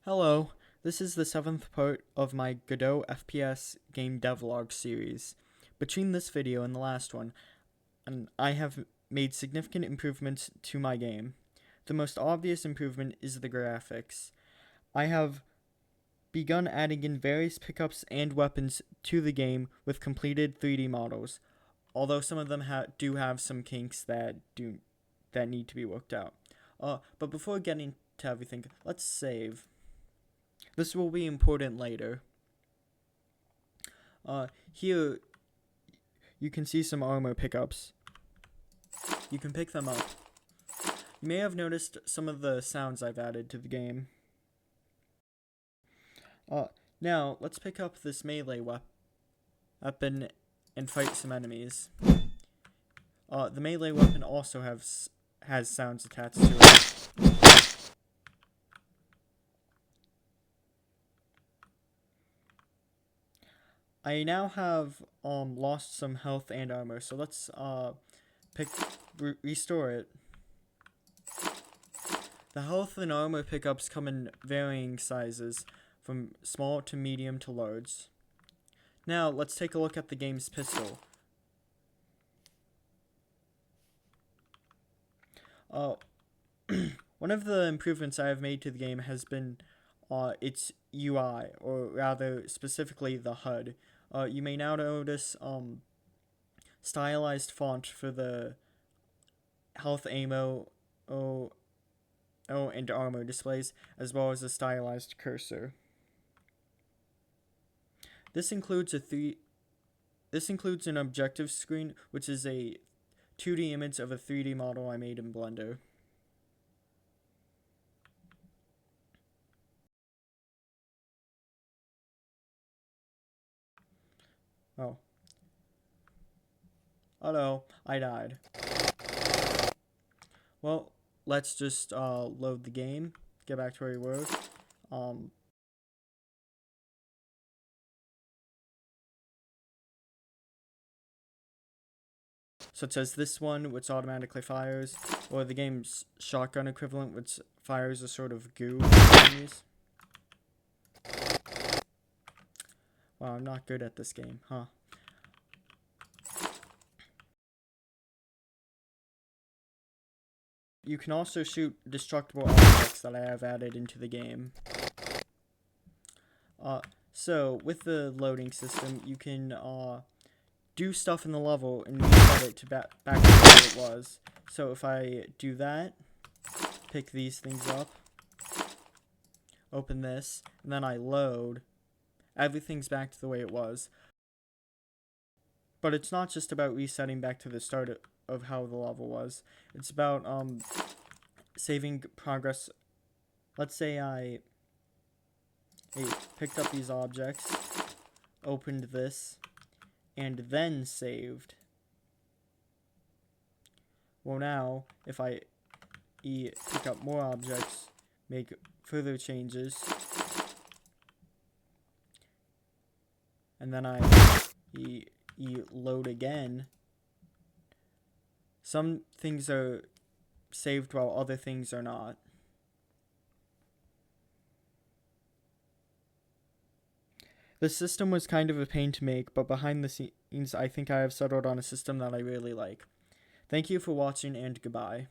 Hello, this is the 7th part of my Godot FPS game devlog series. Between this video and the last one, I have made significant improvements to my game. The most obvious improvement is the graphics. I have begun adding in various pickups and weapons to the game with completed 3D models, although some of them do have some kinks that need to be worked out. But before getting to everything, let's save. This will be important later. Here you can see some armor pickups. You can pick them up. You may have noticed some of the sounds I've added to the game. Now let's pick up this melee weapon and fight some enemies. The melee weapon also has sounds attached to it. I now have lost some health and armor, so let's restore it. The health and armor pickups come in varying sizes, from small to medium to large. Now let's take a look at the game's pistol. One of the improvements I have made to the game has been its UI, or rather specifically the HUD. You may now notice stylized font for the health, ammo, and armor displays, as well as a stylized cursor. This includes an objective screen, which is a 2D image of a 3D model I made in Blender. Oh no, I died. Well, let's just load the game, get back to where we were. Such as this one, which automatically fires, or the game's shotgun equivalent, which fires a sort of goo. Wow, I'm not good at this game, huh? You can also shoot destructible objects that I have added into the game. So with the loading system, you can do stuff in the level and reset it to back to where it was. So if I do that, pick these things up, open this, and then I load, everything's back to the way it was. But it's not just about resetting back to the start of how the level was. It's about saving progress. Let's say I picked up these objects, opened this, and then saved. Well, now if I pick up more objects, make further changes, and then I load again, some things are saved while other things are not. The system was kind of a pain to make, but behind the scenes I think I have settled on a system that I really like. Thank you for watching, and goodbye.